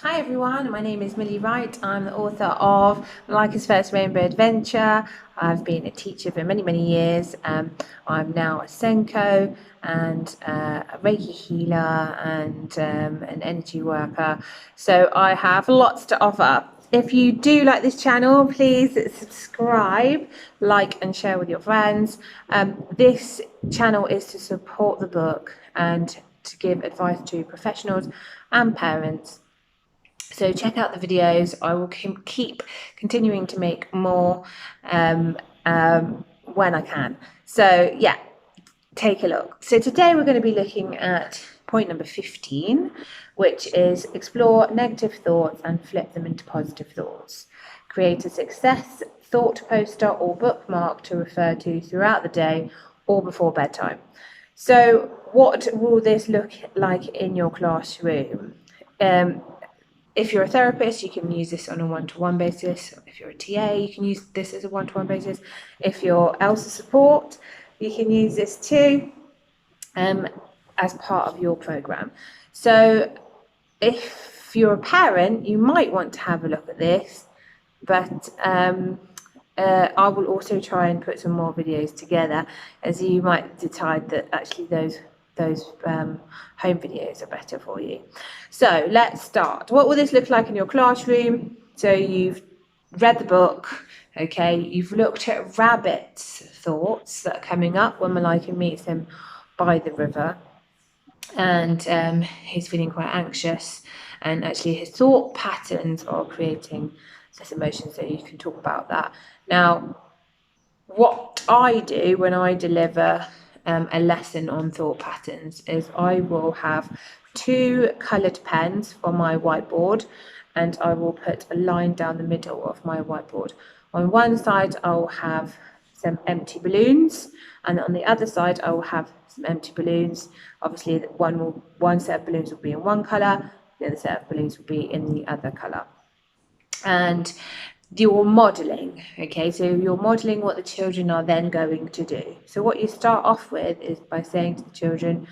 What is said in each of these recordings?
Hi everyone, my name is Millie Wright. I'm the author of Malika's First Rainbow Adventure. I've been a teacher for many years. I'm now a Senko and a Reiki healer and an energy worker. So I have lots to offer. If you do like this channel, please subscribe, like and share with your friends. This channel is to support the book and to give advice to professionals and parents. So check out the videos. I will keep continuing to make more when I can. So yeah, take a look. So today we're going to be looking at point number 15, which is explore negative thoughts and flip them into positive thoughts. Create a success thought poster or bookmark to refer to throughout the day or before bedtime. So what will this look like in your classroom? If you're a therapist, you can use this on a one-to-one basis. If you're a TA, you can use this as a one-to-one basis. If you're ELSA support, you can use this too as part of your program. So if you're a parent, you might want to have a look at this, but I will also try and put some more videos together, as you might decide that actually those home videos are better for you. So let's start. What will this look like in your classroom? So you've read the book, okay, you've looked at Rabbit's thoughts that are coming up when Malika meets him by the river, and he's feeling quite anxious, and actually his thought patterns are creating this emotion, so you can talk about that. Now, what I do when I deliver a lesson on thought patterns is I will have two coloured pens for my whiteboard, and I will put a line down the middle of my whiteboard. On one side I'll have some empty balloons, and on the other side I will have some empty balloons. Obviously one set of balloons will be in one colour, the other set of balloons will be in the other colour. And you're modelling, okay, so you're modelling what the children are then going to do. So what you start off with is by saying to the children,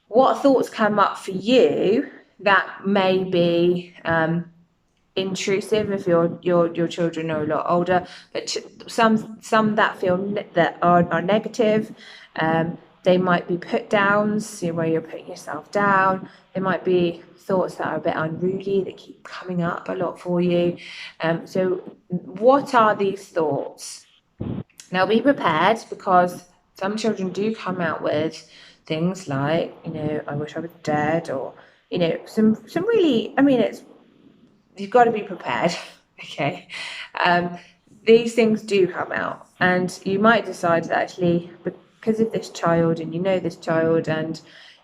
what thoughts come up for you that may be intrusive if your children are a lot older, but some that feel that are negative. They might be put downs, where you're putting yourself down. There might be thoughts that are a bit unruly that keep coming up a lot for you. So what are these thoughts? Now be prepared, because some children do come out with things like, I wish I was dead, or some really, it's, you've got to be prepared. Okay. These things do come out, and you might decide that actually, because of this child, and this child, and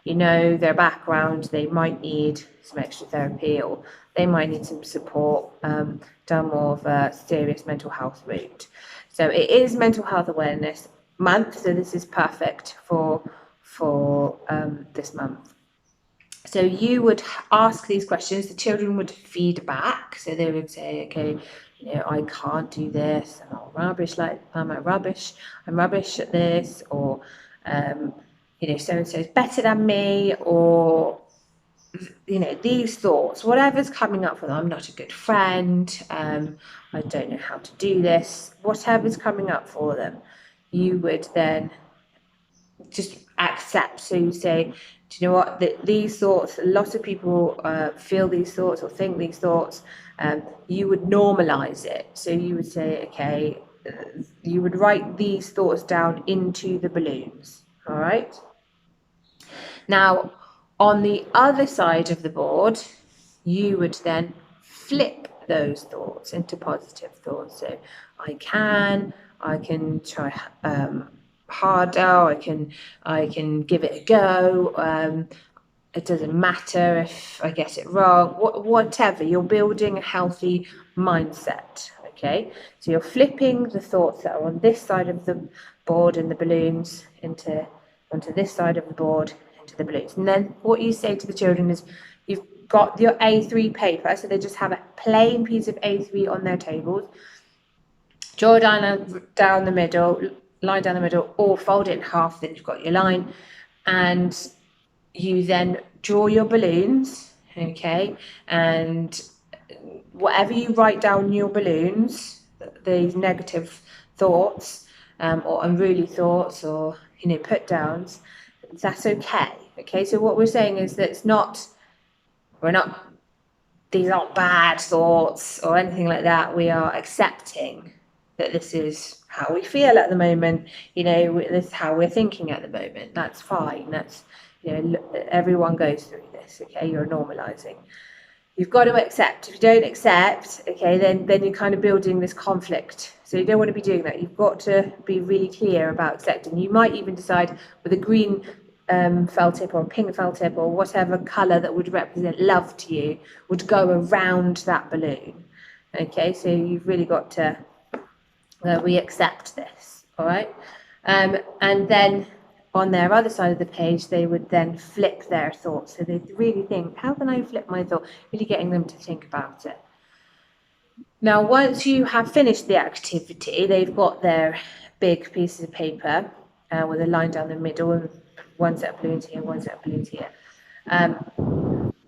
their background, they might need some extra therapy, or they might need some support down more of a serious mental health route. So it is Mental Health Awareness Month, so this is perfect for this month. So you would ask these questions, the children would feed back. So they would say, okay, I can't do this, and I'm rubbish at this, or, so-and-so is better than me, or, these thoughts, whatever's coming up for them. I'm not a good friend, I don't know how to do this, whatever's coming up for them, you would then just accept. So you say, do you know what, these thoughts, a lot of people feel these thoughts or think these thoughts. You would normalize it. So you would say, okay, you would write these thoughts down into the balloons. All right. Now, on the other side of the board, you would then flip those thoughts into positive thoughts. So I can try harder, I can give it a go, it doesn't matter if I get it wrong, whatever. You're building a healthy mindset, okay? So you're flipping the thoughts that are on this side of the board and the balloons onto this side of the board into the balloons. And then what you say to the children is, you've got your A3 paper, so they just have a plain piece of A3 on their tables. Draw down the middle, line down the middle, or fold it in half, then you've got your line. And you then draw your balloons, okay? And whatever you write down in your balloons, these negative thoughts, or unruly thoughts, or put downs, that's okay. Okay, so what we're saying is that these aren't bad thoughts or anything like that. We are accepting that this is how we feel at the moment. This is how we're thinking at the moment. That's fine. That's everyone goes through this. Okay, you're normalizing. You've got to accept. If you don't accept, okay, then you're kind of building this conflict. So you don't want to be doing that. You've got to be really clear about accepting. You might even decide with a green felt tip or a pink felt tip or whatever colour that would represent love to you would go around that balloon. Okay, so you've really got to we accept this, all right? And then on their other side of the page, they would then flip their thoughts. So they'd really think, how can I flip my thought? Really getting them to think about it. Now, once you have finished the activity, they've got their big pieces of paper with a line down the middle and one set of balloons here, one set of balloons here.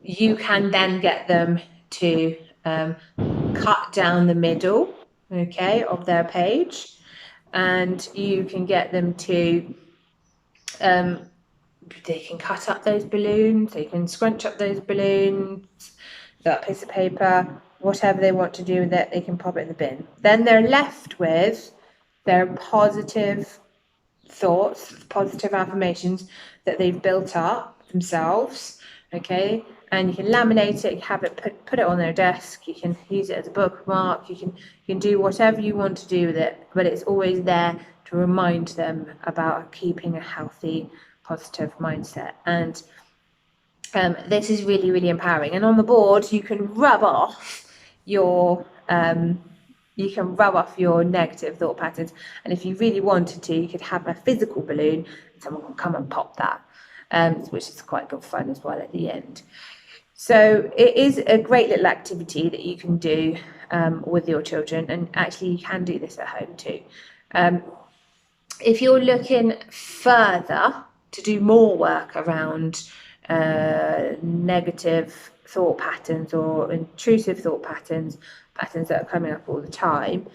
You can then get them to cut down the middle, okay, of their page, and you can get them to they can cut up those balloons, they can scrunch up those balloons, that piece of paper, whatever they want to do with it, they can pop it in the bin. Then they're left with their positive thoughts, positive affirmations that they've built up themselves, okay? And you can laminate it, have it put it on their desk, you can use it as a bookmark, you can do whatever you want to do with it, but it's always there to remind them about keeping a healthy, positive mindset. And this is really, really empowering. And on the board, you can rub off your negative thought patterns. And if you really wanted to, you could have a physical balloon and someone will come and pop that, which is quite good fun as well at the end. So it is a great little activity that you can do with your children, and actually you can do this at home too. If you're looking further to do more work around negative thought patterns or intrusive thought patterns that are coming up all the time,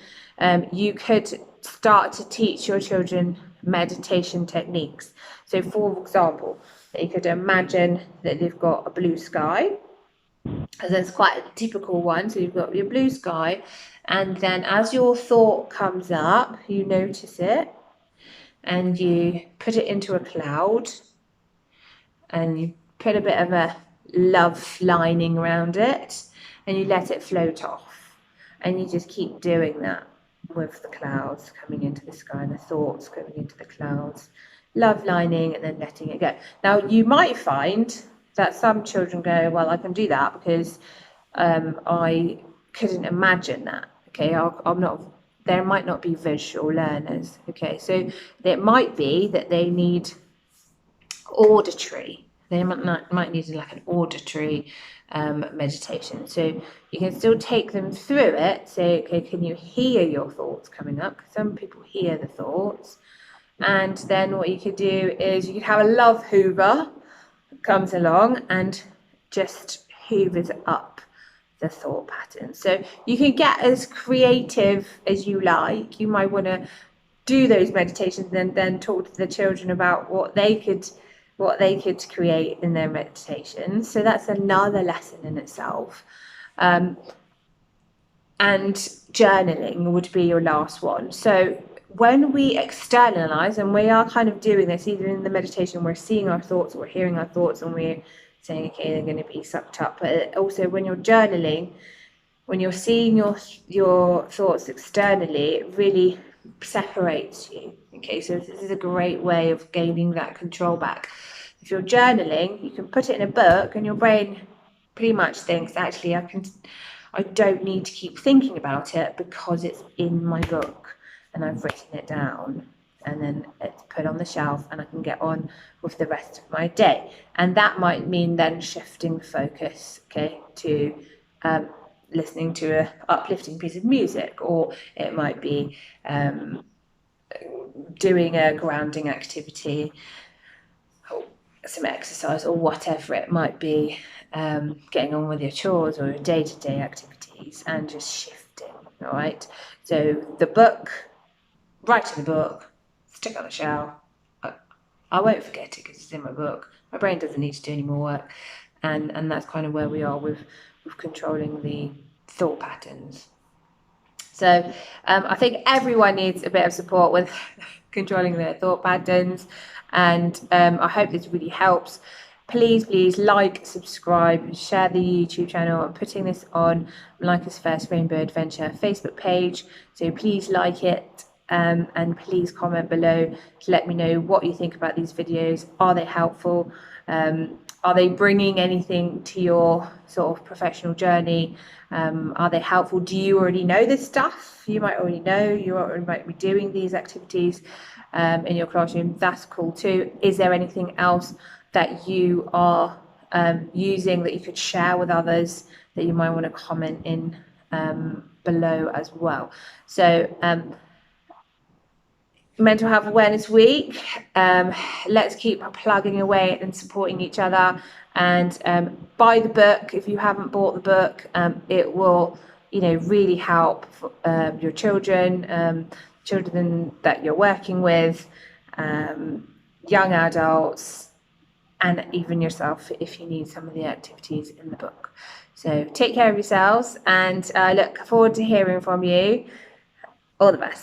you could start to teach your children meditation techniques. So for example, you could imagine that they've got a blue sky, and that's quite a typical one. So you've got your blue sky, and then as your thought comes up, you notice it and you put it into a cloud and you put a bit of a love lining around it and you let it float off, and you just keep doing that with the clouds coming into the sky and the thoughts coming into the clouds, love lining and then letting it go. Now you might find that some children go, well, I can do that because I couldn't imagine that. Okay, there might not be visual learners. Okay, so it might be that they need auditory. They might need like an auditory meditation. So you can still take them through it. Say, okay, can you hear your thoughts coming up? Because some people hear the thoughts. And then what you could do is you could have a love hoover that comes along and just hoovers up the thought pattern. So you can get as creative as you like. You might want to do those meditations and then talk to the children about what they could create in their meditations. So that's another lesson in itself. And journaling would be your last one. So when we externalize, and we are kind of doing this even in the meditation, we're seeing our thoughts, we're hearing our thoughts, and we're saying, okay, they're going to be sucked up. But also when you're journaling, when you're seeing your thoughts externally, it really separates you. Okay, so this is a great way of gaining that control back. If you're journaling, you can put it in a book and your brain pretty much thinks, actually, I don't need to keep thinking about it because it's in my book and I've written it down, and then it's put on the shelf and I can get on with the rest of my day. And that might mean then shifting the focus, okay, to listening to an uplifting piece of music, or it might be doing a grounding activity. some exercise or whatever it might be, getting on with your chores or your day-to-day activities and just shifting, all right? So the book, write in the book, stick on the shelf. I won't forget it because it's in my book. My brain doesn't need to do any more work. And that's kind of where we are with controlling the thought patterns. So I think everyone needs a bit of support with controlling their thought patterns, and I hope this really helps. Please like, subscribe, share the YouTube channel. I'm putting this on Malika's First Rainbow Adventure Facebook page, so please like it, and please comment below to let me know what you think about these videos. Are they helpful? Are they bringing anything to your sort of professional journey? Are they helpful? Do you already know this stuff? You might already know, you already might be doing these activities in your classroom. That's cool too. Is there anything else that you are using that you could share with others that you might want to comment in below as well? So Mental Health Awareness Week. Let's keep plugging away and supporting each other, and buy the book if you haven't bought the book. It will, really help your children, children that you're working with, young adults, and even yourself if you need some of the activities in the book. So take care of yourselves, and I look forward to hearing from you. All the best.